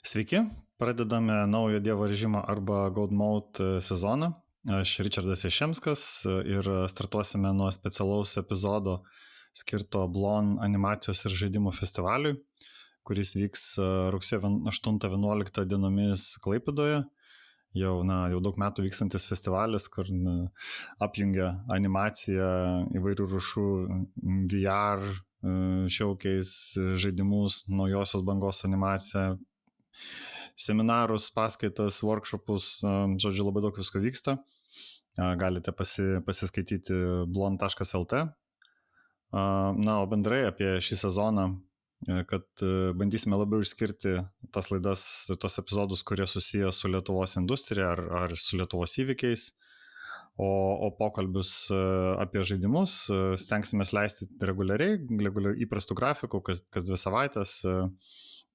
Sveiki, pradedame naujo Dievo režimą arba GODMODE sezoną. Aš Richardas Šemskas ir startuosime nuo specialaus epizodo skirto Blon animacijos ir žaidimų festivaliui, kuris vyks rugsėjo 8-11 dienomis Klaipėdoje. Jau daug metų vykstantis festivalis, kur apjungia animaciją, įvairių rūšių VR, showcase, žaidimus, naujosios bangos animaciją, seminarus, paskaitas, workshopus, žodžiu, labai daug visko vyksta. Galite pasiskaityti blon.lt. O bendrai apie šį sezoną, kad bandysime labiau išskirti tas laidas, tos epizodus, kurie susiję su Lietuvos industrija ar su Lietuvos įvykiais, o pokalbius apie žaidimus stengsime leisti reguliariai įprastų grafikų, kas 2 savaitės.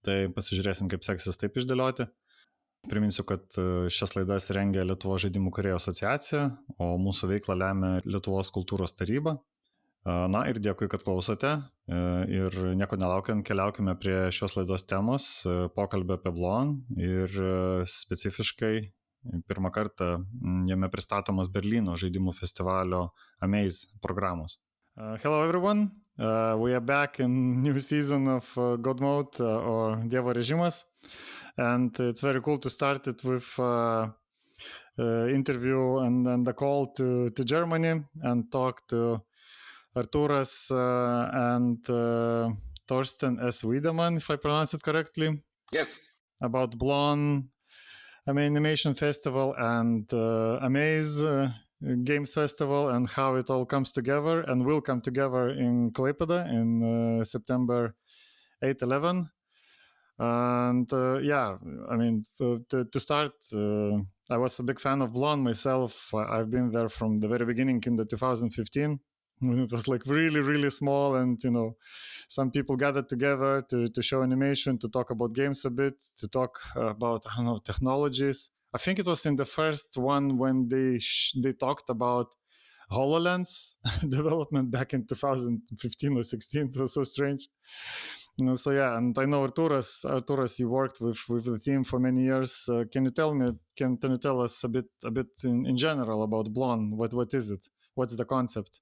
Tai pasižiūrėsim, kaip seksis taip išdėlioti. Priminsiu, kad šias laidas rengia Lietuvos žaidimų kūrėjų asociacija, o mūsų veiklą lemia Lietuvos kultūros taryba. Ir dėkui, kad klausote. Ir nieko nelaukiant, keliaukime prie šios laidos temos, pokalbio apie Blon ir specifiškai pirmą kartą jame pristatomas Berlyno žaidimų festivalio Amaze programos. Hello everyone. We are back in new season of GODMODE or Dievo Režimas, and it's very cool to start it with interview and a call to Germany and talk to Artūras and Thorsten S, if I pronounce it correctly. Yes. About Blon Animation Festival and Amaze Games Festival and how it all comes together and will come together in Klaipėdoje in September 8-11. And to start, I was a big fan of Blon myself. I've been there from the very beginning in the 2015 when it was like really, really small, and some people gathered together to show animation, to talk about games a bit, to talk about technologies. I think it was in the first one when they talked about HoloLens development back in 2015 or 16. It was so strange. And I know Artūras, you worked with the team for many years. Can you tell us a bit in general about Blon? What is it? What's the concept?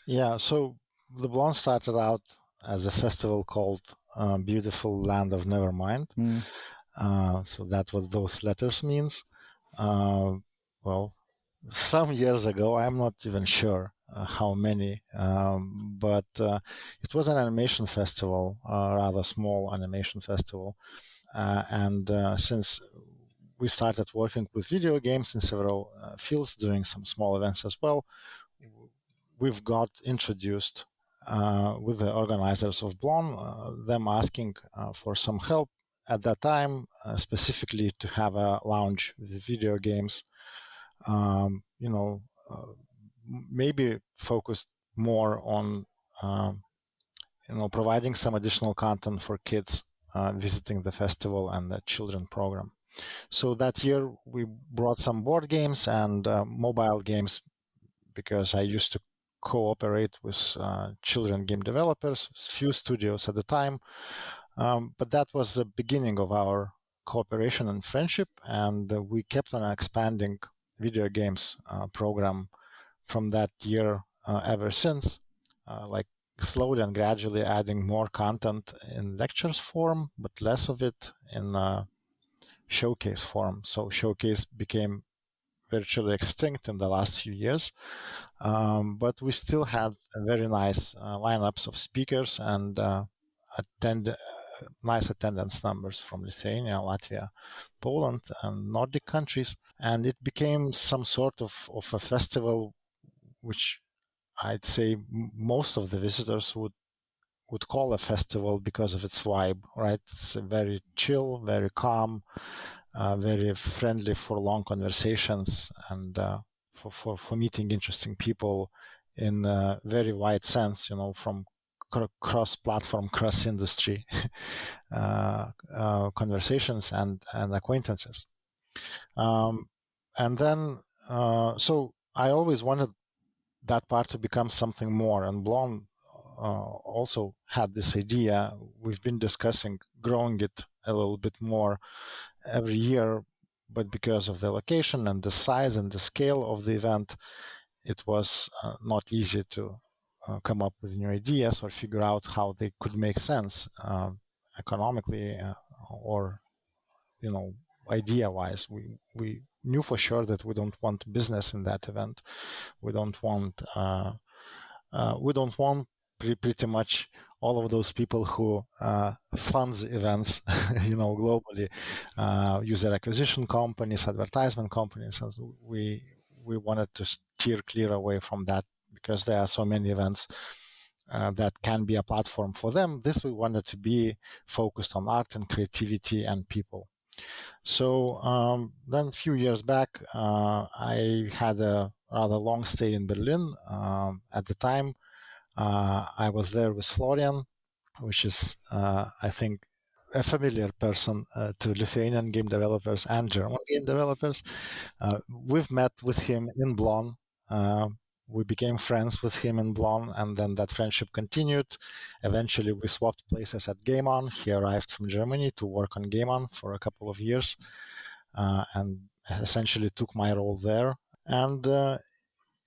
Yeah, so the Blon started out as a festival called Beautiful Land of Nevermind. So that's what those letters means. Some years ago, I'm not even sure how many, but it was an animation festival, a rather small animation festival. And since we started working with video games in several fields, doing some small events as well, we've got introduced with the organizers of Blon, them asking for some help at that time, specifically to have a lounge with video games, maybe focused more on, providing some additional content for kids visiting the festival and the children program. So that year we brought some board games and mobile games, because I used to cooperate with children game developers, few studios at the time. But that was the beginning of our cooperation and friendship, and we kept on expanding video games program from that year ever since, like slowly and gradually adding more content in lectures form, but less of it in showcase form. So showcase became virtually extinct in the last few years, but we still had a very nice lineups of speakers and nice attendance numbers from Lithuania, Latvia, Poland, and Nordic countries. And it became some sort of a festival, which I'd say most of the visitors would call a festival because of its vibe, right? It's very chill, very calm, very friendly for long conversations and for meeting interesting people in a very wide sense, from cross-platform, cross-industry conversations and acquaintances. So I always wanted that part to become something more, and Blon also had this idea. We've been discussing growing it a little bit more every year, but because of the location and the size and the scale of the event, it was not easy to come up with new ideas or figure out how they could make sense economically or, idea-wise. We knew for sure that we don't want business in that event. We don't want pretty much all of those people who funds events, globally, user acquisition companies, advertisement companies. And we wanted to steer clear away from that because there are so many events that can be a platform for them. This we wanted to be focused on art and creativity and people. So then a few years back, I had a rather long stay in Berlin. At the time, I was there with Florian, which is, I think, a familiar person to Lithuanian game developers and German game developers. We've met with him in Blon. We became friends with him in Blon, and then that friendship continued. Eventually, we swapped places at Game On. He arrived from Germany to work on Game On for a couple of years, and essentially took my role there. And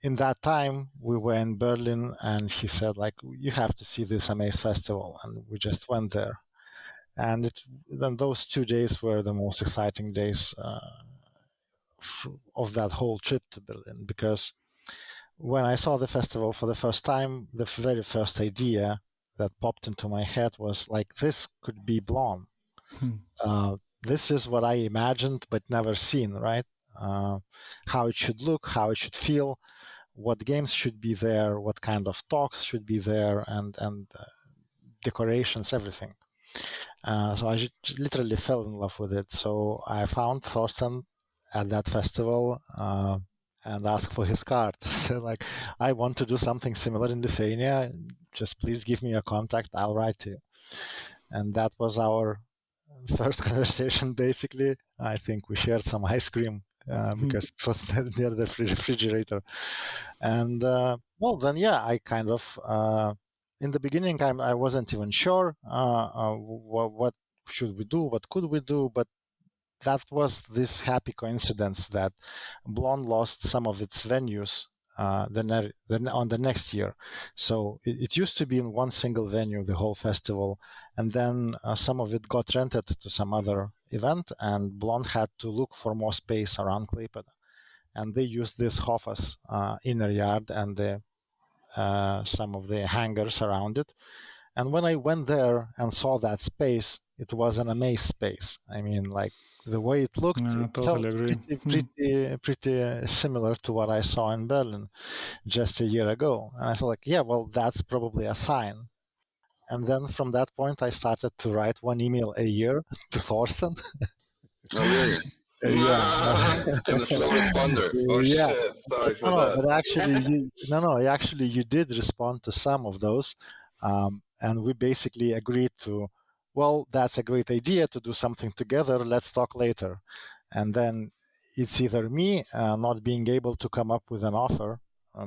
in that time, we were in Berlin, and he said, you have to see this Amaze Festival, and we just went there. And then those 2 days were the most exciting days of that whole trip to Berlin, because when I saw the festival for the first time, the very first idea that popped into my head was this could be Blon. This is what I imagined but never seen, right? How it should look, how it should feel, what games should be there, what kind of talks should be there, and decorations, everything. So I literally fell in love with it. So I found Thorsten at that festival and asked for his card. So I want to do something similar in Lithuania. Just please give me a contact. I'll write to you. And that was our first conversation, basically. I think we shared some ice cream because it was near the refrigerator. And I kind of, in the beginning, I wasn't even sure what should we do, what could we do, but that was this happy coincidence that Blon lost some of its venues on the next year. So it used to be in one single venue, the whole festival, and then some of it got rented to some other event, and Blon had to look for more space around Klaipėdoye. And they used this Hofas inner yard and some of the hangars around it. And when I went there and saw that space, it was an amazing space. I mean, the way it looked, it totally felt pretty similar to what I saw in Berlin just a year ago. And I thought, that's probably a sign. And then from that point, I started to write one email a year to Thorsten. Oh, really? Yeah. I'm a slow responder. Oh, yeah. Shit. Sorry for that. But actually, you did respond to some of those. And we basically agreed to, that's a great idea to do something together. Let's talk later. And then it's either me not being able to come up with an offer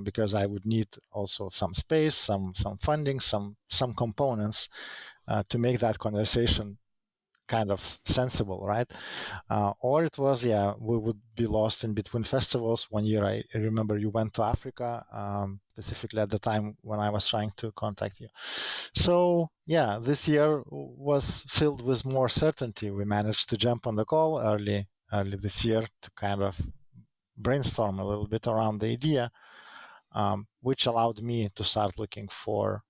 because I would need also some space, some funding, some components to make that conversation kind of sensible, right? Or it was, we would be lost in between festivals. One year, I remember you went to Africa, specifically at the time when I was trying to contact you. So, this year was filled with more certainty. We managed to jump on the call early this year to kind of brainstorm a little bit around the idea, which allowed me to start looking for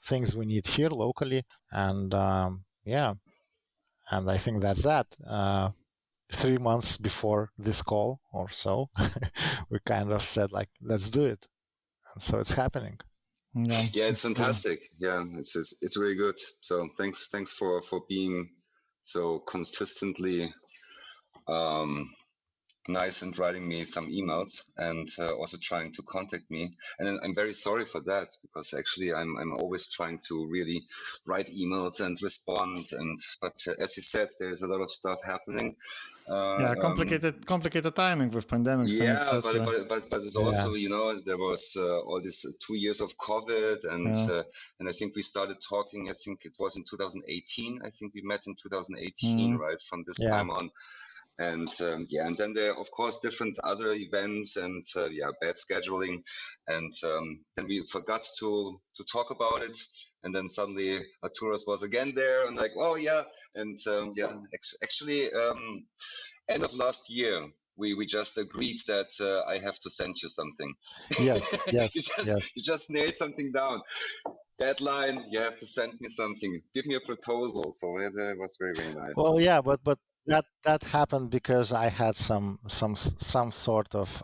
things we need here locally. And and I think that's that. 3 months before this call or so, we kind of said let's do it. And so it's happening. Yeah, it's fantastic. Yeah, it's really good. So thanks for being so consistently nice and writing me some emails and also trying to contact me. And I'm very sorry for that, because actually I'm always trying to really write emails and respond. But as you said, there's a lot of stuff happening. Complicated timing with pandemics. Yeah, but it's also, there was all this 2 years of COVID, and I think we started talking. I think it was in 2018. I think we met in 2018, right? From this time on. And and then there are, of course, different other events and bad scheduling, and then we forgot to talk about it. And then suddenly Arturos was again there, and like, oh yeah, and actually, end of last year, we just agreed that I have to send you something. Yes. You just nailed something down. Deadline, you have to send me something. Give me a proposal. So it was very, very nice. Well, yeah, but that happened because I had some sort of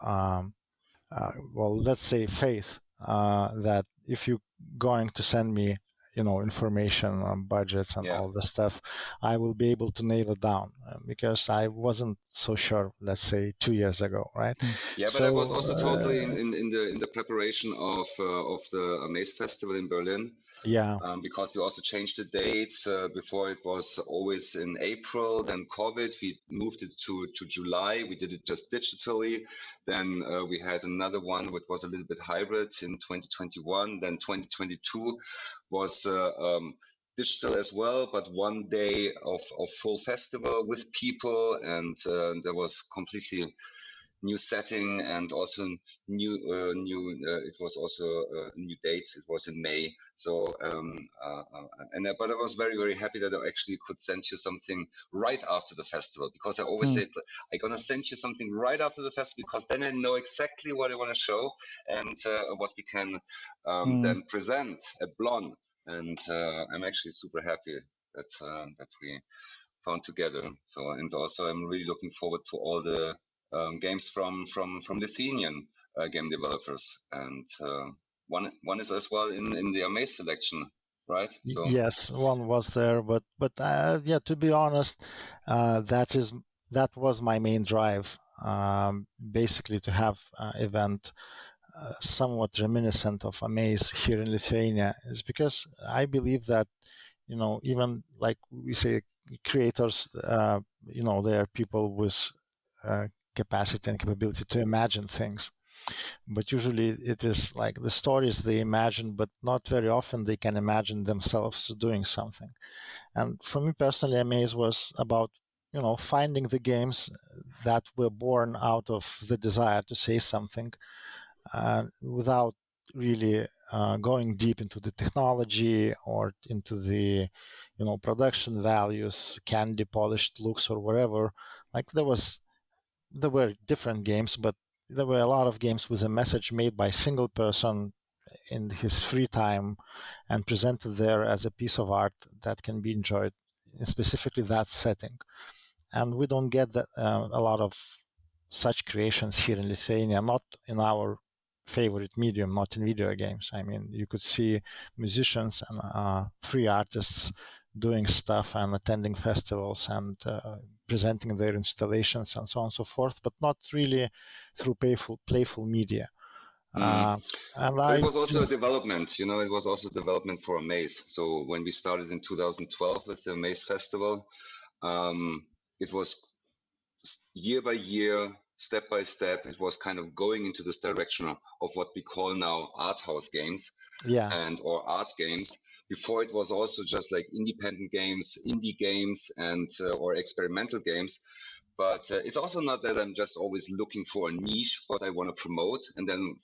let's say faith that if you're going to send me information on budgets and all the stuff, I will be able to nail it down, because I wasn't so sure, let's say 2 years ago, right? Yeah, but I was also totally in the preparation of the Amaze Festival in Berlin. Yeah. Because we also changed the dates. Before it was always in April, then COVID, we moved it to July. We did it just digitally. Then we had another one which was a little bit hybrid in 2021. Then 2022 was digital as well, but 1 day of full festival with people, and there was completely new setting and also new it was also new dates. It was in May. So but I was very, very happy that I actually could send you something right after the festival, because I always said I'm gonna send you something right after the festival, because then I know exactly what I want to show and what we can then present at Blon. And I'm actually super happy that we found together. So, and also I'm really looking forward to all the games from Lithuanian game developers, and one is as well in the Amaze selection, right? So yes, one was there, but to be honest, that was my main drive, basically to have an event somewhat reminiscent of Amaze here in Lithuania, is because I believe that even like we say, creators, they are people with capacity and capability to imagine things, but usually it is like the stories they imagine, but not very often they can imagine themselves doing something. And for me personally, Amaze was about finding the games that were born out of the desire to say something, without really going deep into the technology or into the production values, candy polished looks or whatever. Like there were different games, but there were a lot of games with a message made by a single person in his free time and presented there as a piece of art that can be enjoyed in specifically that setting. And we don't get a lot of such creations here in Lithuania, not in our favorite medium, not in video games. I mean, you could see musicians and free artists doing stuff and attending festivals and presenting their installations and so on and so forth, but not really through playful media. And it was also a development, it was also development for Amaze. So when we started in 2012 with the Amaze Festival, it was year by year, step by step, it was kind of going into this direction of what we call now art house games, or art games. Before it was also just like independent games, indie games, and or experimental games. But it's also not that I'm just always looking for a niche what I want to promote, and then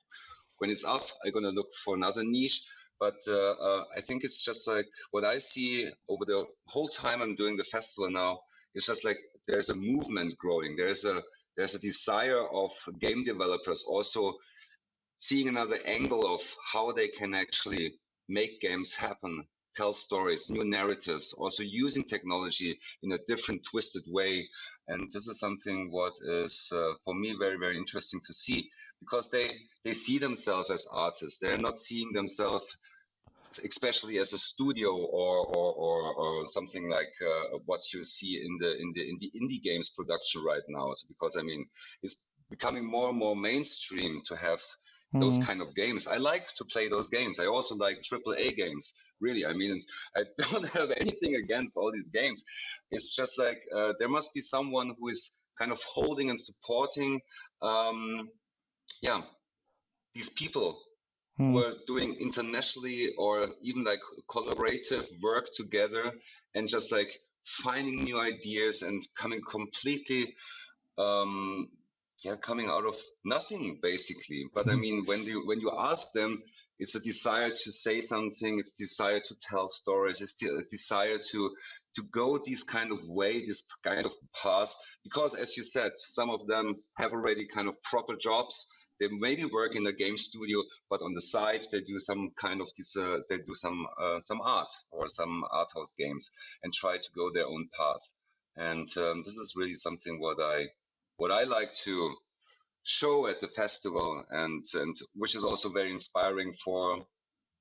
when it's up, I'm gonna look for another niche. But I think it's just like what I see over the whole time I'm doing the festival now. It's just like there's a movement growing. There's a desire of game developers also seeing another angle of how they can actually make games happen, tell stories, new narratives, also using technology in a different, twisted way. And this is something what is for me very, very interesting to see, because they see themselves as artists. They're not seeing themselves especially as a studio or something like what you see in the indie games production right now. So because I mean, it's becoming more and more mainstream to have those kind of games. I like to play those games. I also like AAA games. Really, I mean, I don't have anything against all these games. It's just like there must be someone who is kind of holding and supporting, these people who are doing internationally or even like collaborative work together and just like finding new ideas and coming completely coming out of nothing basically. But I mean, when you ask them, it's a desire to say something, it's desire to tell stories, it's a desire to go this kind of way, this kind of path, because as you said, some of them have already kind of proper jobs. They maybe work in a game studio, but on the side they do some kind of this. They do some art or some art house games and try to go their own path. And this is really something what I like to show at the festival, and which is also very inspiring for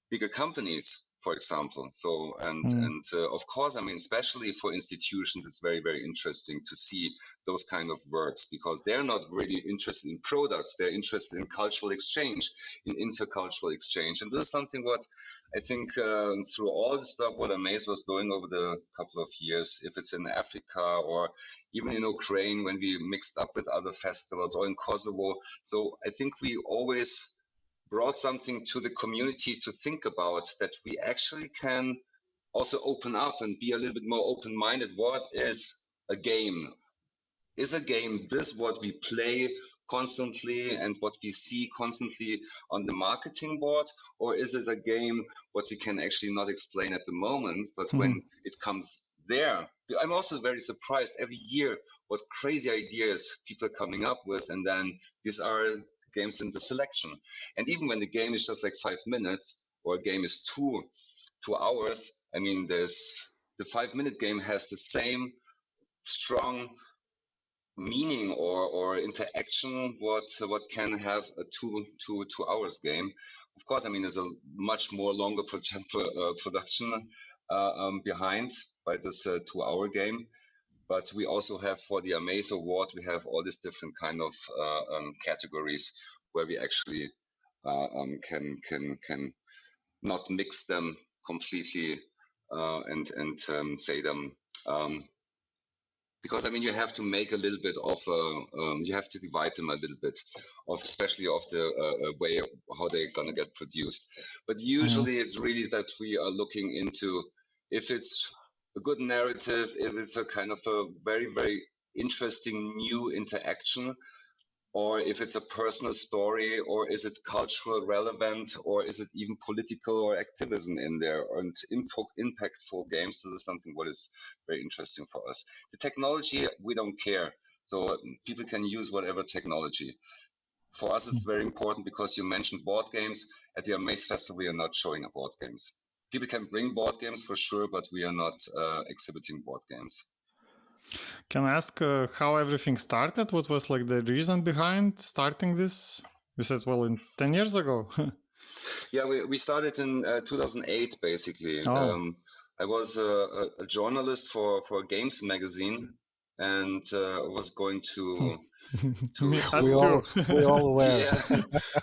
bigger companies, for example. So and of course, I mean, especially for institutions, it's very, very interesting to see those kind of works, because they're not really interested in products, they're interested in cultural exchange, in intercultural exchange. And this is something what I think through all the stuff what Amaze was doing over the couple of years, if it's in Africa or even in Ukraine when we mixed up with other festivals, or in Kosovo. So I think we always brought something to the community to think about, that we actually can also open up and be a little bit more open-minded. What is a game? Is a game this what we play constantly and what we see constantly on the marketing board, or is it a game what we can actually not explain at the moment, but when it comes there? I'm also very surprised every year what crazy ideas people are coming up with, and then these are games in the selection. And even when the game is just like 5 minutes, or a game is 2 hours, I mean, there's the 5-minute game has the same strong meaning or interaction what can have a two hours game. Of course, I mean, there's a much more longer production behind by this 2-hour game. But we also have, for the Amaze Award, we have all these different kind of categories where we actually can not mix them completely and say them. Because I mean, you have to make a little bit of, you have to divide them a little bit, of especially of the way of how they're gonna get produced. But usually it's really that we are looking into if it's a good narrative, if it's a kind of a very, very interesting new interaction, or if it's a personal story, or is it cultural relevant, or is it even political or activism in there, and impactful games. So this is something what is very interesting for us. The technology, we don't care. So people can use whatever technology. For us, it's very important, because you mentioned board games. At the Amaze Festival, we are not showing board games. People can bring board games for sure, but we are not exhibiting board games. Can I ask how everything started? What was like the reason behind starting this? You said, well, in 10 years ago. Yeah, we started in 2008, basically. I was a journalist for a games magazine, and was going to we all were. Yeah,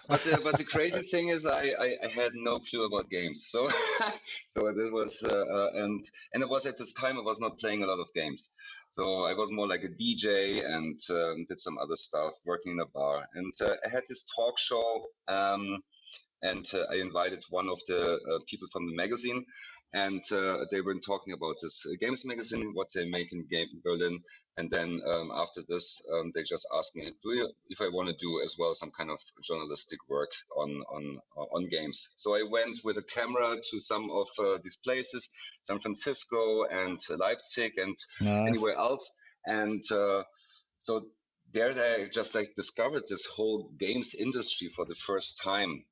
but the crazy thing is, I had no clue about games. So so it was and it was at this time I was not playing a lot of games. So I was more like a DJ and did some other stuff, working in a bar. And I had this talk show, and I invited one of the people from the magazine, and they were talking about this games magazine, what they make in Berlin. And then after this, they just asked me, if I want to do as well some kind of journalistic work on games. So I went with a camera to some of these places, San Francisco and Leipzig and anywhere else. And so there I just like discovered this whole games industry for the first time.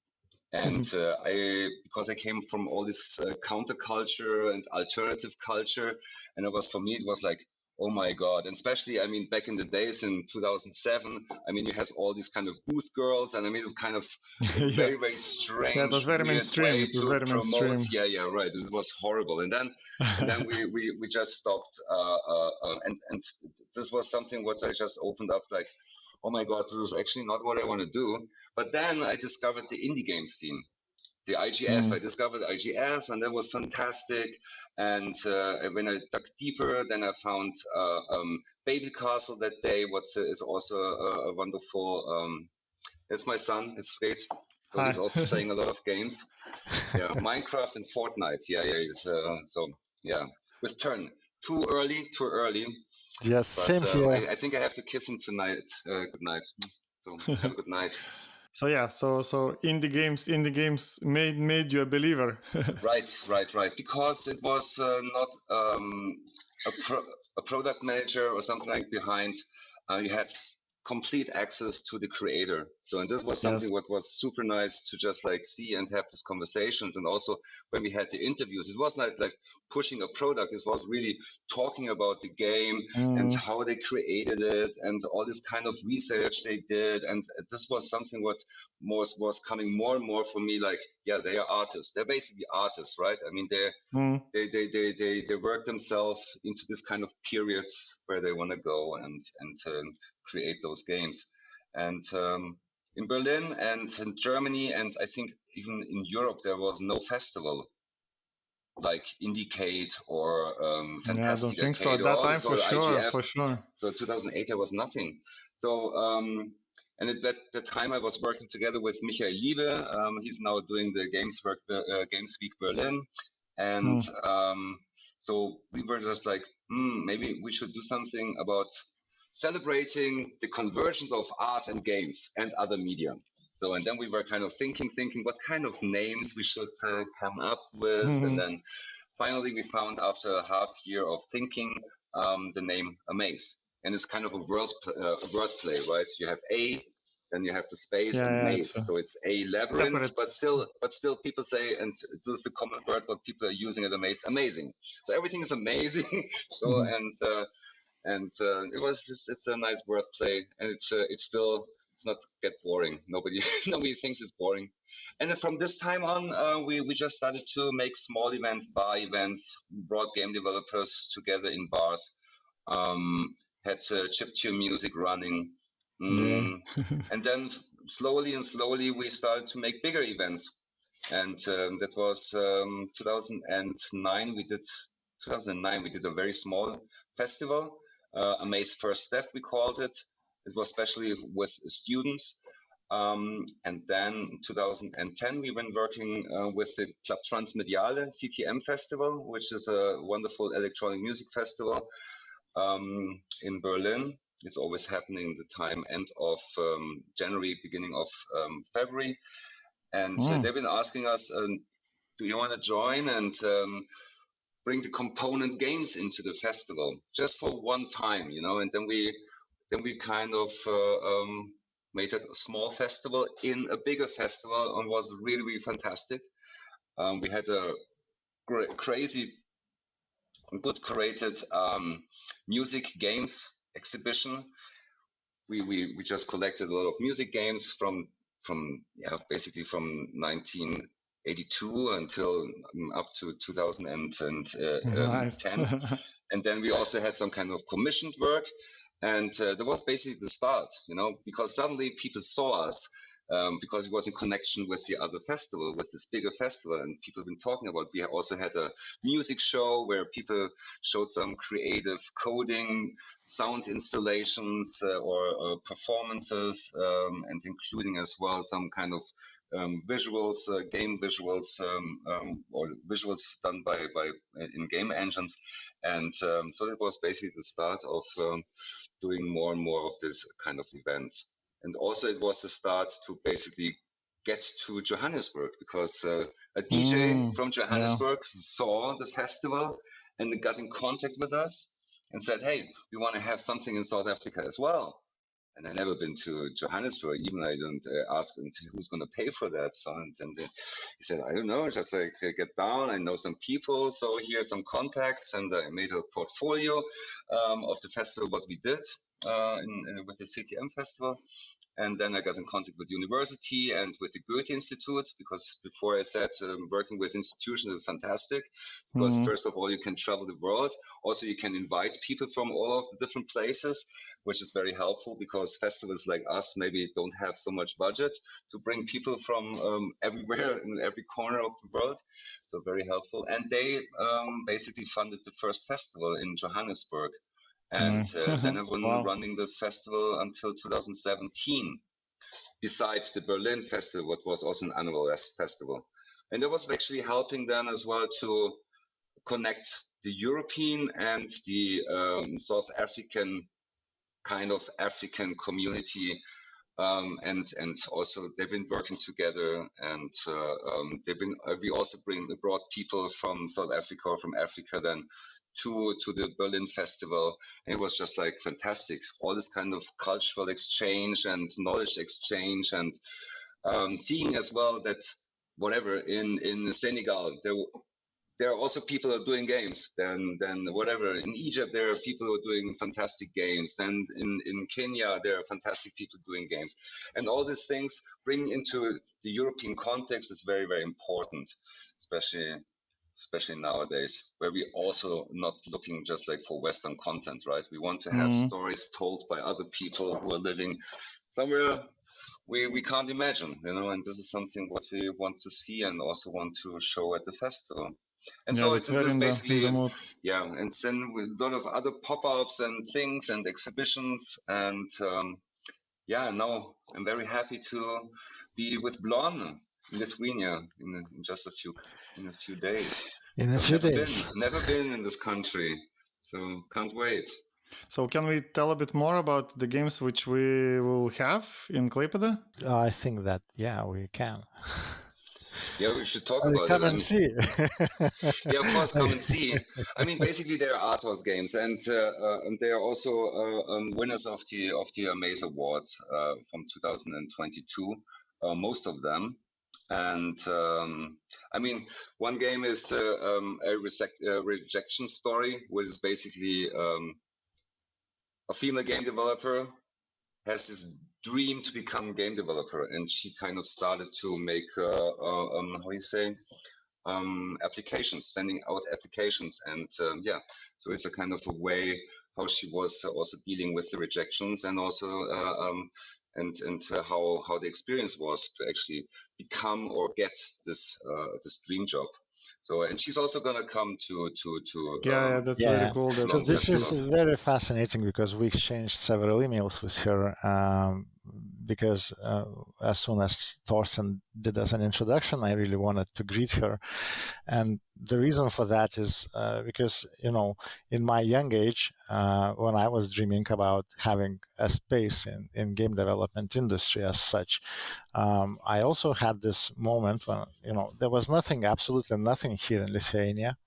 And because I came from all this counterculture and alternative culture, and for me it was like, oh my God. And especially, I mean, back in the days in 2007, I mean, you had all these kind of booth girls, and I mean, kind of very, very strange, it was very weird mainstream. way It was to very promote. mainstream. Yeah, right. It was horrible. And then we just stopped. And this was something what I just opened up like, oh my God, this is actually not what I want to do. But then I discovered the indie game scene. The IGF, I discovered IGF, and that was fantastic. And when I dug deeper, then I found Baby Castle that day, what is also a wonderful. It's my son, it's Fred. So he's also playing a lot of games. Yeah, Minecraft and Fortnite. Yeah. So yeah, with Turn. Too early. Yes, But same here. I think I have to kiss him tonight. Good night. So have a good night. So yeah, so indie games made you a believer. Right. Because it was not a product manager or something like behind. You had complete access to the creator. So, and that was something what was super nice to just like see and have these conversations. And also when we had the interviews, it was not like pushing a product. It was really talking about the game and how they created it and all this kind of research they did. And this was something what was coming more and more for me. Like, yeah, they are artists. They're basically artists, right? I mean, they work themselves into this kind of periods where they want to go and create those games. And in Berlin and in Germany, and I think even in Europe, there was no festival like Indicate or Fantastica. Yeah, I don't think so. At that time, for sure. So 2008, there was nothing. So and at that time, I was working together with Michael Liebe. He's now doing the Games Week Berlin, and so we were just like, maybe we should do something about celebrating the convergence of art and games and other media. So, and then we were kind of thinking what kind of names we should come up with. And then finally we found after a half year of thinking the name Amaze. And it's kind of a wordplay, right? You have A, then you have the space and maze. So it's a labyrinth, but still people say, and this is the common word what people are using at Amaze, amazing. So everything is amazing. So it's a nice wordplay, and it's not get boring. Nobody thinks it's boring. And then from this time on, we just started to make small events, bar events, brought game developers together in bars, had chiptune music running, and then slowly we started to make bigger events, and that was 2009. We did a very small festival. Amaze First Step, we called it. It was especially with students. And then in 2010, we went working with the Club Transmediale CTM Festival, which is a wonderful electronic music festival in Berlin. It's always happening the time end of January, beginning of February. And they've been asking us, do you want to join and bring the component games into the festival just for one time, and then we kind of made a small festival in a bigger festival, and was really, really fantastic. We had a crazy good curated music games exhibition. We just collected a lot of music games from basically from 1982 until up to 2010. And then we also had some kind of commissioned work, and that was basically the start, because suddenly people saw us, because it was in connection with the other festival, with this bigger festival, and people have been talking about. We also had a music show where people showed some creative coding, sound installations, or performances, and including as well some kind of visuals, game visuals, or visuals done by in game engines. And so it was basically the start of doing more and more of this kind of events. And also it was the start to basically get to Johannesburg, because a DJ from Johannesburg saw the festival and got in contact with us and said, hey, we want to have something in South Africa as well. And I never been to Johannesburg. Even I don't ask who's going to pay for that. So and then he said, I don't know, just like get down. I know some people, so here's some contacts, and I made a portfolio of the festival, what we did with the CTM festival. And then I got in contact with the university and with the Goethe Institute, because before I said working with institutions is fantastic, because first of all, you can travel the world. Also, you can invite people from all of the different places, which is very helpful, because festivals like us maybe don't have so much budget to bring people from everywhere in every corner of the world. So very helpful. And they basically funded the first festival in Johannesburg. And then I've been running this festival until 2017, besides the Berlin festival, what was also an annual festival. And it was actually helping them as well to connect the European and the South African kind of African community. And also they've been working together, and we also brought people from South Africa or from Africa then to the Berlin festival. And it was just like fantastic, all this kind of cultural exchange and knowledge exchange, and seeing as well that whatever in Senegal there are also people who are doing games. Then whatever in Egypt there are people who are doing fantastic games. Then in Kenya there are fantastic people doing games, and all these things bring into the European context is very, very important, especially nowadays, where we also not looking just like for Western content, right? We want to have stories told by other people who are living somewhere we can't imagine, and this is something what we want to see and also want to show at the festival. And so it's basically, yeah, and then with a lot of other pop-ups and things and exhibitions, and now I'm very happy to be with Blon in Lithuania in just a few days. Never been in this country, so can't wait. So can we tell a bit more about the games which we will have in Klaipėdoje? I think that, we can. Yeah, we should talk about it. Come and see. Yeah, of course, come and see. I mean, basically, they're art house games, and they are also winners of the Amaze Awards from 2022, most of them. And I mean, one game is a rejection story, which is basically a female game developer has this dream to become a game developer, and she kind of started to make applications, sending out applications, and so it's a kind of a way how she was also dealing with the rejections, and also how the experience was to actually become or get this dream job. So, and she's also gonna come to that's very cool. So this is very fascinating, because we exchanged several emails with her, because as soon as Thorsten did as an introduction, I really wanted to greet her. And the reason for that is because, in my young age, when I was dreaming about having a space in game development industry as such, I also had this moment when, there was absolutely nothing here in Lithuania.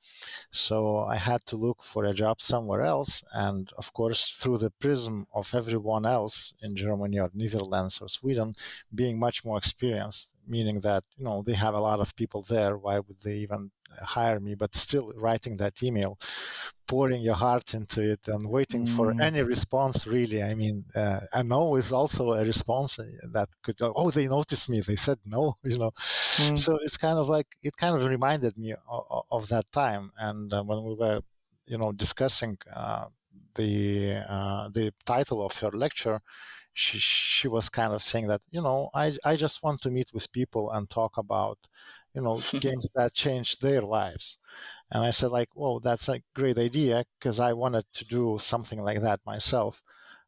So I had to look for a job somewhere else. And of course, through the prism of everyone else in Germany or Netherlands or Sweden being much more experienced, meaning that, they have a lot of people there. Why would they even hire me? But still writing that email, pouring your heart into it and waiting for any response, really. I mean, a no is also a response that could go, oh, they noticed me, they said no, So it's kind of like, it kind of reminded me of that time. And when we were, discussing the title of her lecture, she was kind of saying that, I just want to meet with people and talk about, games that changed their lives. And I said, like, whoa, that's a great idea, because I wanted to do something like that myself.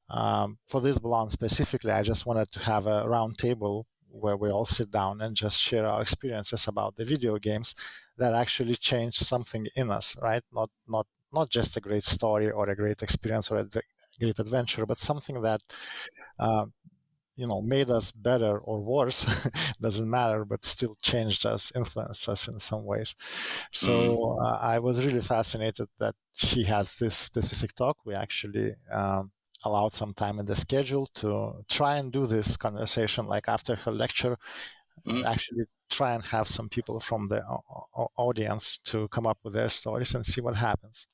For this Blon specifically, I just wanted to have a round table where we all sit down and just share our experiences about the video games that actually changed something in us, right? Not just a great story or a great experience or a great adventure, but something that made us better or worse, doesn't matter, but still changed us, influenced us in some ways. So I was really fascinated that she has this specific talk. We actually allowed some time in the schedule to try and do this conversation, like after her lecture, actually try and have some people from the audience to come up with their stories and see what happens.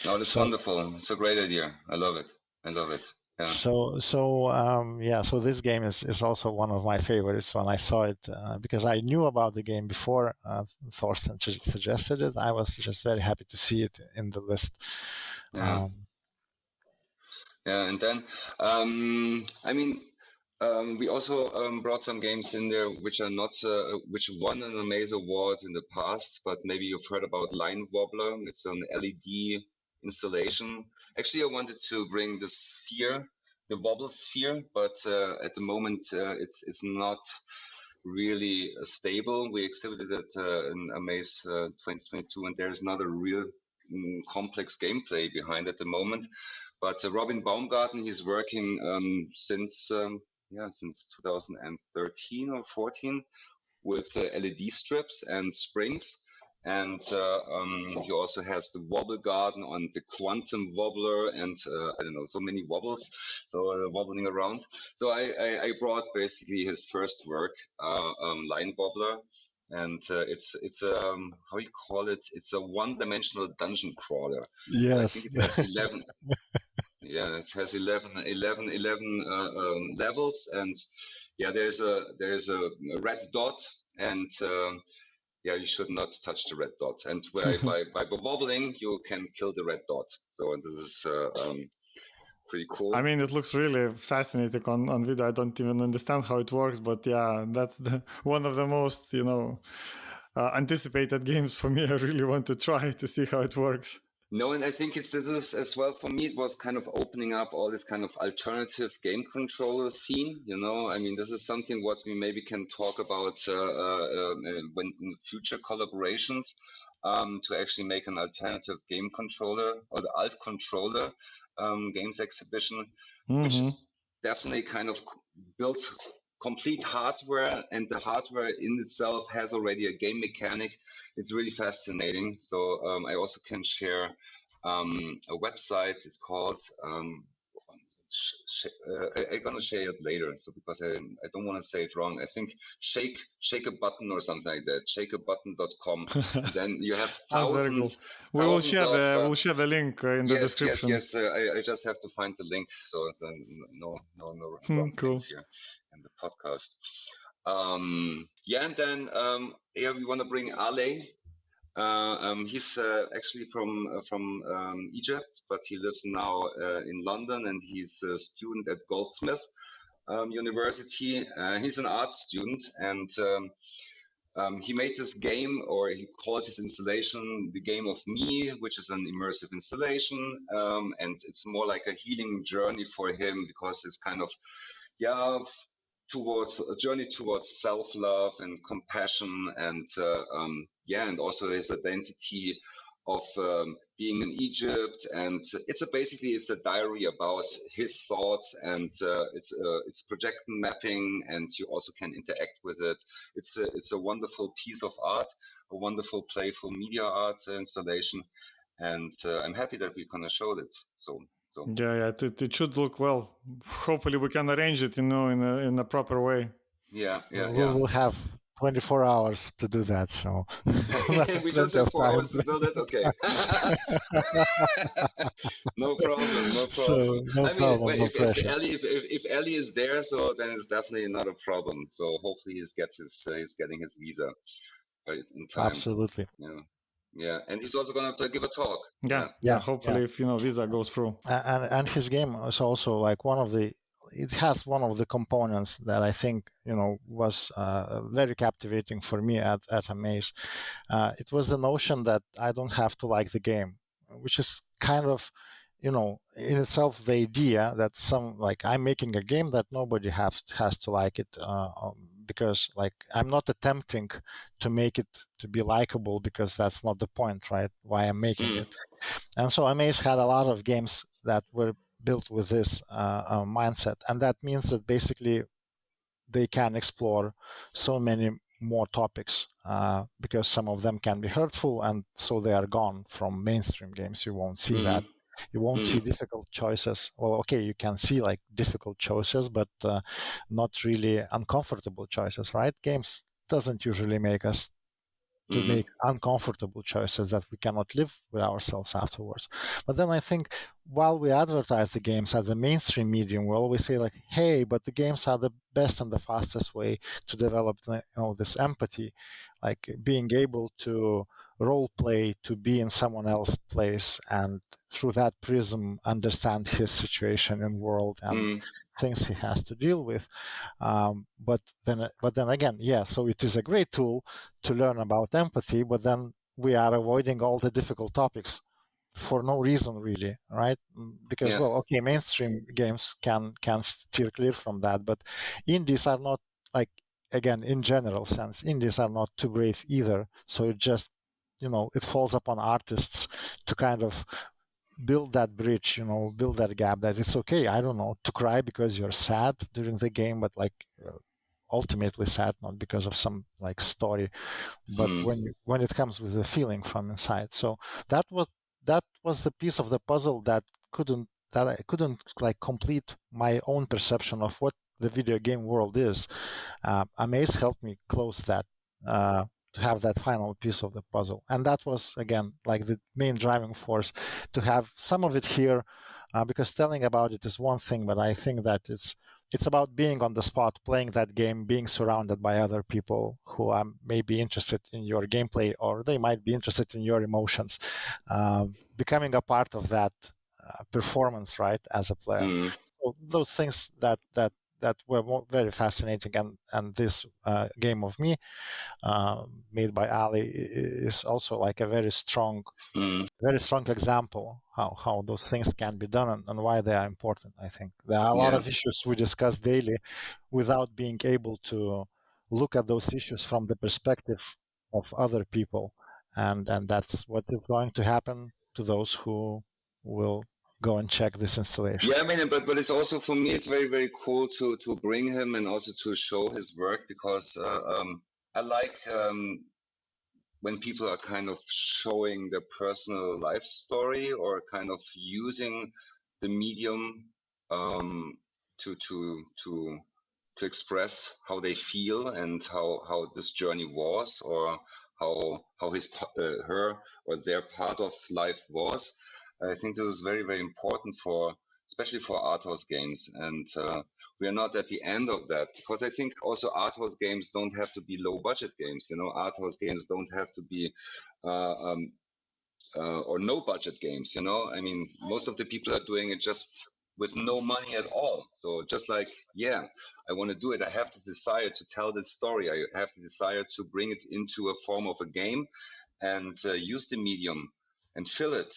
Oh, that's wonderful. It's a great idea. I love it. Yeah. So this game is also one of my favorites. When I saw it, because I knew about the game before Thorsten suggested it, I was just very happy to see it in the list. Yeah. And then, we also brought some games in there which are not, which won an Amaze Award in the past, but maybe you've heard about Line Wobbler. It's an LED installation. Actually, I wanted to bring the sphere, the wobble sphere, but at the moment it's not really stable. We exhibited it in Amaze 2022, and there's not a real complex gameplay behind at the moment. But Robin Baumgarten, he's working since 2013 or 14 with LED strips and springs. And he also has the Wobble Garden on the Quantum Wobbler and I don't know, so many wobbles, so wobbling around. So I brought basically his first work, Line Wobbler, and it's how you call it? It's a one-dimensional dungeon crawler. Yes. I think it has 11. Yeah, it has 11 levels, and yeah, there's a red dot, and you should not touch the red dot. And by wobbling, you can kill the red dot. So this is pretty cool. I mean, it looks really fascinating on video. I don't even understand how it works, but yeah, that's one of the most anticipated games for me. I really want to try to see how it works. No, and I think this is as well for me. It was kind of opening up all this kind of alternative game controller scene. I mean, this is something what we maybe can talk about when in future collaborations to actually make an alternative game controller or the alt controller games exhibition, which definitely kind of builds complete hardware, and the hardware in itself has already a game mechanic. It's really fascinating. So I also can share a website. It's called, I'm going to share it later. So because I don't want to say it wrong. I think shake a button or something like that. shakeabutton.com. Then you have thousands. Cool. We'll share the link in the description. Yes. I just have to find the link. So no wrong things here in the podcast. And then we want to bring Ale. He's actually from Egypt, but he lives now in London, and he's a student at Goldsmith University. He's an art student, and he made this game, or he called his installation The Game of Me, which is an immersive installation, and it's more like a healing journey for him, because it's kind of towards a journey towards self-love and compassion, and and also his identity of being in Egypt. And it's a diary about his thoughts, and it's projection mapping, and you also can interact with it. It's a wonderful piece of art, a wonderful playful media art installation, and I'm happy that we kind of showed it. So it should look well. Hopefully we can arrange it, in a proper way. We'll have 24 hours to do that, so we just have 4 hours to build it. Okay. No problem. If Ellie is there, so then it's definitely not a problem. So hopefully he's getting his visa in time. Absolutely. Yeah, and he's also going to give a talk. Hopefully, if visa goes through. And his game is also like it has one of the components that I think was very captivating for me at Amaze. It was the notion that I don't have to like the game, which is kind of in itself the idea that I'm making a game that nobody has to like it, because I'm not attempting to make it to be likable, because that's not the point, right? Why I'm making it. And so Amaze had a lot of games that were built with this mindset, and that means that basically they can explore so many more topics, because some of them can be hurtful, and so they are gone from mainstream games. You won't see that. You won't see difficult choices. Well, okay, you can see like difficult choices, but not really uncomfortable choices, right? Games doesn't usually make us to make uncomfortable choices that we cannot live with ourselves afterwards. But then I think while we advertise the games as a mainstream medium, we always say like, hey, but the games are the best and the fastest way to develop this empathy, like being able to role play, to be in someone else's place, and through that prism understand his situation in world and things he has to deal with. But then again, yeah, so it is a great tool to learn about empathy, but then we are avoiding all the difficult topics for no reason, really, right? Because, well, okay, mainstream games can steer clear from that, but indies are not, like, again, in general sense, indies are not too brave either. So it just, it falls upon artists to kind of build that bridge, build that gap, that it's okay, I don't know, to cry because you're sad during the game, but like ultimately sad, not because of some like story, but when it comes with a feeling from inside. So that was the piece of the puzzle that I couldn't like complete my own perception of what the video game world is. Amaze helped me close that, to have that final piece of the puzzle. And that was, again, like the main driving force to have some of it here, because telling about it is one thing, but I think that it's about being on the spot, playing that game, being surrounded by other people who are maybe interested in your gameplay, or they might be interested in your emotions, becoming a part of that performance, right, as a player. So those things that were very fascinating, and this Game of Me, made by Ali, is also like a very strong example how those things can be done and why they are important. I think there are a lot of issues we discuss daily without being able to look at those issues from the perspective of other people, and that's what is going to happen to those who will go and check this installation. Yeah, I mean, but it's also, for me, it's very, very cool to bring him and also to show his work, because I like when people are kind of showing their personal life story, or kind of using the medium to express how they feel and how this journey was, or how his her or their part of life was. I think this is very, very important especially for art house games, and we are not at the end of that, because I think also art house games don't have to be low budget games. Art house games don't have to be or no budget games. I mean, most of the people are doing it just with no money at all. So just like, I want to do it. I have the desire to tell this story. I have the desire to bring it into a form of a game and use the medium and fill it.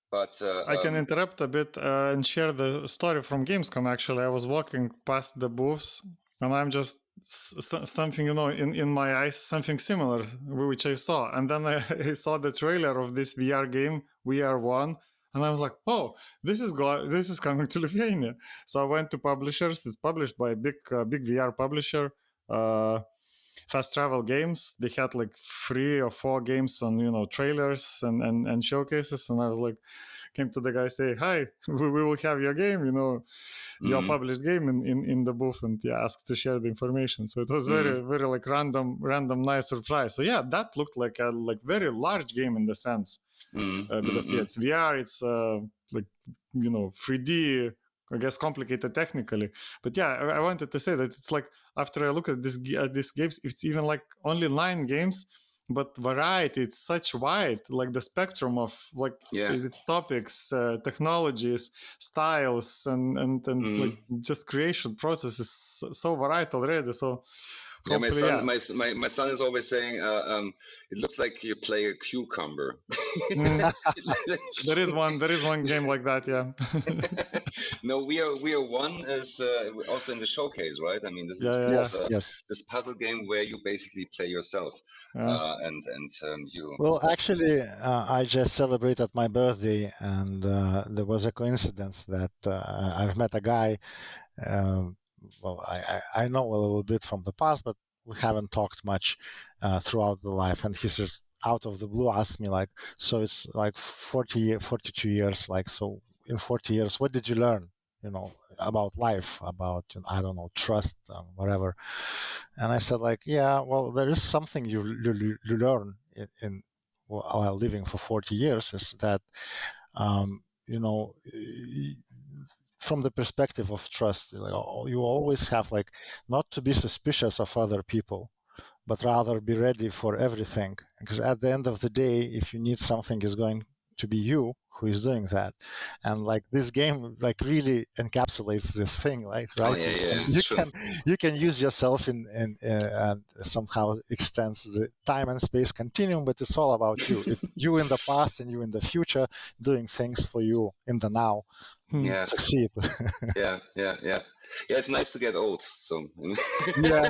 But I can interrupt a bit and share the story from Gamescom. Actually, I was walking past the booths, and I'm just something, in my eyes, something similar, which I saw. And then I saw the trailer of this VR game, VR1, and I was like, oh, this is coming to Lithuania. So I went to publishers. It's published by a big VR publisher, Fast Travel Games. They had like 3 or 4 games on, trailers and showcases. And I was like, came to the guy, say, hi, we will have your game, your published game in the booth, and asked to share the information. So it was very, very like random, nice surprise. So that looked like a very large game in the sense, because it's VR, it's 3D, I guess complicated technically. But I wanted to say that it's like, after I look at these games, it's even like only 9 games, but variety, it's such wide, like the spectrum of like topics, technologies, styles, and like just creation process is so varied already. So my son is always saying, it looks like you play a cucumber. There is one game like that, No, we are one is also in the showcase, right? I mean, this is this puzzle game where you basically play yourself, and you. Well, actually, I just celebrated my birthday, and there was a coincidence that I've met a guy. Well, I know a little bit from the past, but we haven't talked much throughout the life. And he says, out of the blue asked me like, so it's like 42 years, like, so in 40 years, what did you learn, about life, about, I don't know, trust, whatever. And I said like, yeah, well, there is something you learn in while living for 40 years is that, from the perspective of trust, you always have like not to be suspicious of other people, but rather be ready for everything. Because at the end of the day, if you need something, it's going to be you who is doing that. And like this game like really encapsulates this thing, like, right? Oh, yeah, you can use yourself in and somehow extends the time and space continuum, but it's all about you. It's you in the past and you in the future doing things for you in the now. Yeah. Succeed. Yeah. It's nice to get old. So yeah.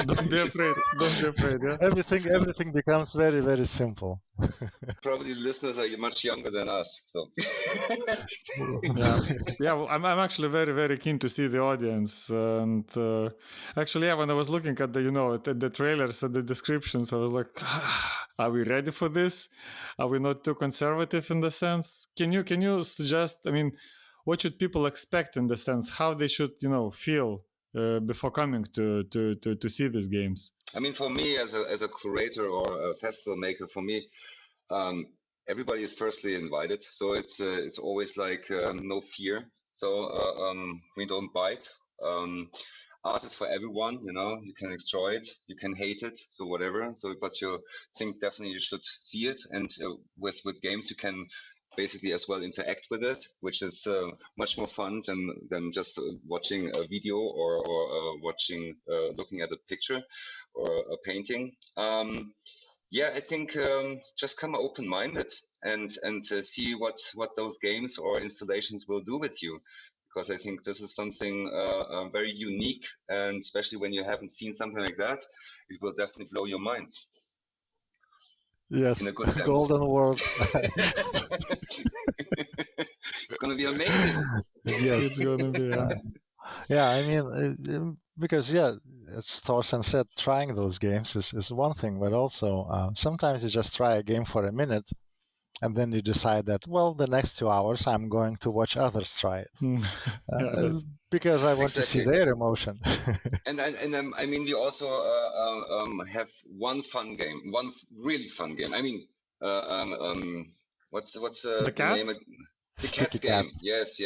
Don't be afraid. Yeah. Everything becomes very, very simple. Probably listeners are much younger than us. So yeah. Well, I'm actually very, very keen to see the audience. And actually, yeah, when I was looking at the trailers and the descriptions, I was like, are we ready for this? Are we not too conservative in the sense? Can you suggest? I mean, what should people expect in the sense? How they should feel before coming to see these games? I mean, for me as a curator or a festival maker, for me, everybody is firstly invited. So it's always like no fear. So we don't bite. Art is for everyone, you can enjoy it, you can hate it, so whatever. So, but you think definitely you should see it. And with games, you can basically as well interact with it, which is much more fun than just watching a video or looking at a picture or a painting. I think just come open-minded and see what those games or installations will do with you. Because I think this is something very unique, and especially when you haven't seen something like that, it will definitely blow your mind. Yes, in a good sense. golden world. It's going to be amazing. Yes, It's gonna be. Yeah, I mean, because as Thorsten said, trying those games is one thing, but also sometimes you just try a game for a minute, and then you decide that, well, the next 2 hours I'm going to watch others try it, because I want to see their emotion. And I mean, we also have one fun game, one really fun game. I mean, what's the cats? name? The Cats game. Yes.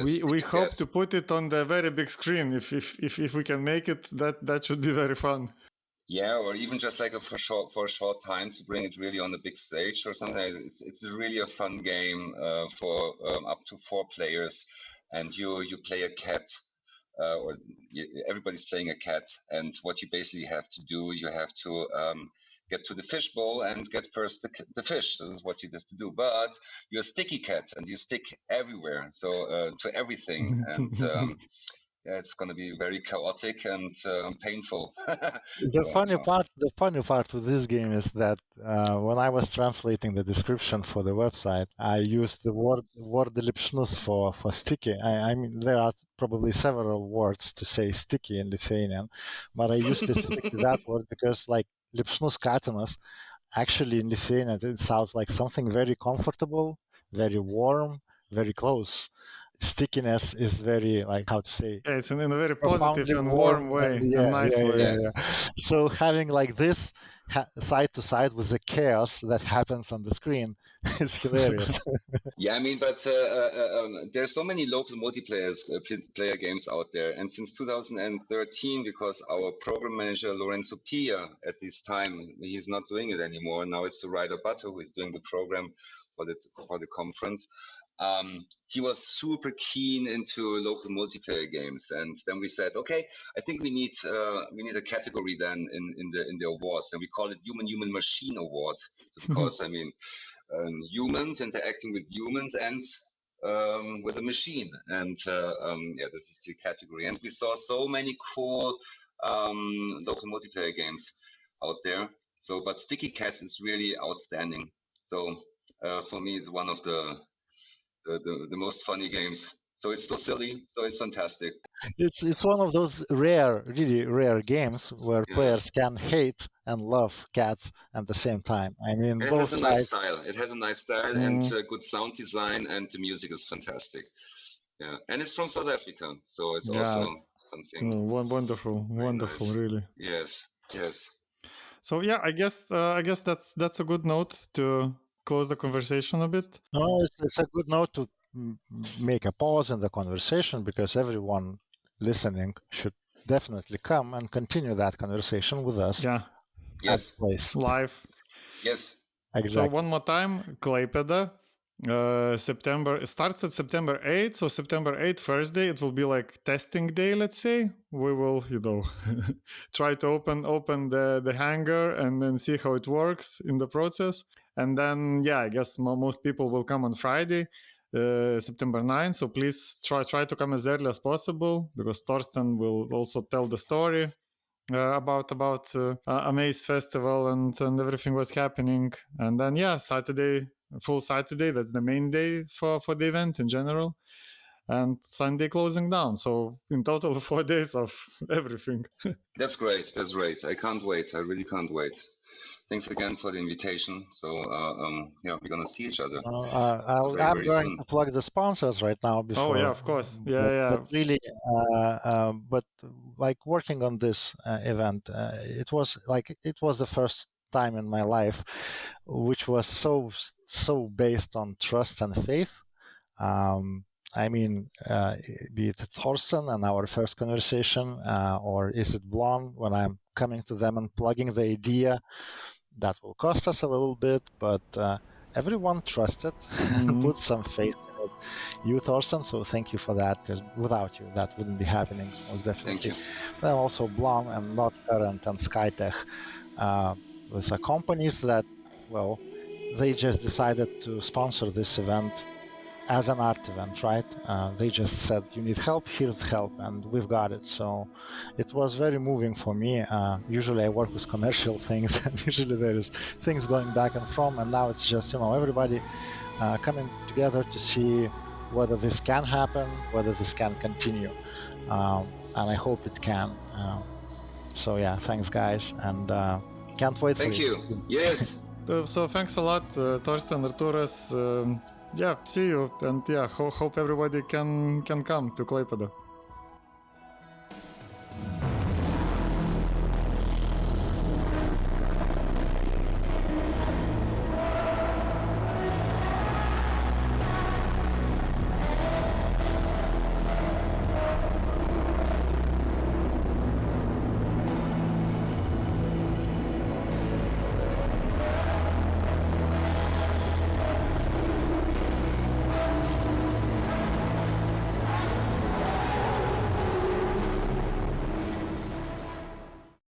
We hope to put it on the very big screen. If we can make it, that should be very fun. Yeah, or even just like for a short time to bring it really on the big stage or something. It's really a fun game for up to 4 players, and you play a cat, or everybody's playing a cat, and what you basically have to do, you have to get to the fish bowl and get first the fish. This is what you have to do. But you're a sticky cat, and you stick everywhere, so to everything, and it's going to be very chaotic and painful. The funny part with this game is that when I was translating the description for the website, I used the word lipšnus for sticky. I mean, there are probably several words to say sticky in Lithuanian, but I used specifically that word because, like, lipšnus katinas, actually in Lithuanian it sounds like something very comfortable, very warm, very close. Stickiness is very, like, how to say, it's in a very positive and warm way, a nice way. So having like this side to side with the chaos that happens on the screen is hilarious. Yeah, I mean, but there's so many local multiplayer games out there, and since 2013, because our program manager Lorenzo Pia at this time, he's not doing it anymore. Now it's the Ryder Butter who is doing the program for the conference. He was super keen into local multiplayer games, and then we said, okay, I think we need a category then in the awards, and we call it Human Machine Awards, because I mean, humans interacting with humans and with a machine, and this is the category. And we saw so many cool local multiplayer games out there. So, but Sticky Cats is really outstanding. So for me, it's one of the most funny games. So it's so silly, so it's fantastic. It's one of those really rare games where players can hate and love cats at the same time. I mean, And both it has a nice sides. style. It has a nice style and good sound design, and the music is fantastic. Yeah, and it's from South Africa, so it's also something. Wonderful, nice. really. Yes. So yeah, I guess that's a good note to close the conversation a bit. No, it's a good note to make a pause in the conversation, because everyone listening should definitely come and continue that conversation with us. Yeah. Yes. Place. Live. Yes. Exactly. So one more time, Klaipėda. It starts at September 8th. So September 8th, Thursday, it will be like testing day, let's say. We will, try to open the hangar and then see how it works in the process. And then, I guess most people will come on Friday, September 9th. So please try to come as early as possible, because Thorsten will also tell the story about Amaze Festival and everything was happening. And then, Saturday, full Saturday, that's the main day for the event in general. And Sunday closing down. So in total, 4 days of everything. That's great. I can't wait. I really can't wait. Thanks again for the invitation. So we're gonna see each other. I'm going to plug the sponsors right now. Before, of course. But really, but like working on this event, it was the first time in my life, which was so based on trust and faith. I mean, be it Thorsten and our first conversation, or is it Blon when I'm coming to them and plugging the idea. That will cost us a little bit, but everyone trusted, put some faith in it. You, Thorsten, so thank you for that, because without you, that wouldn't be happening, most definitely. Thank you. Then also Blon and Nordcurrent and Skytech. These are companies that, they just decided to sponsor this event as an art event, right? They just said, you need help, here's help, and we've got it. So it was very moving for me. Usually I work with commercial things, and usually there is things going back and from, and now it's just, everybody coming together to see whether this can happen, whether this can continue. And I hope it can. So thanks guys, and can't wait for you. Thank you. Yes. So thanks a lot, Thorsten, Arturas. See you, and hope everybody can come to Klaipėda.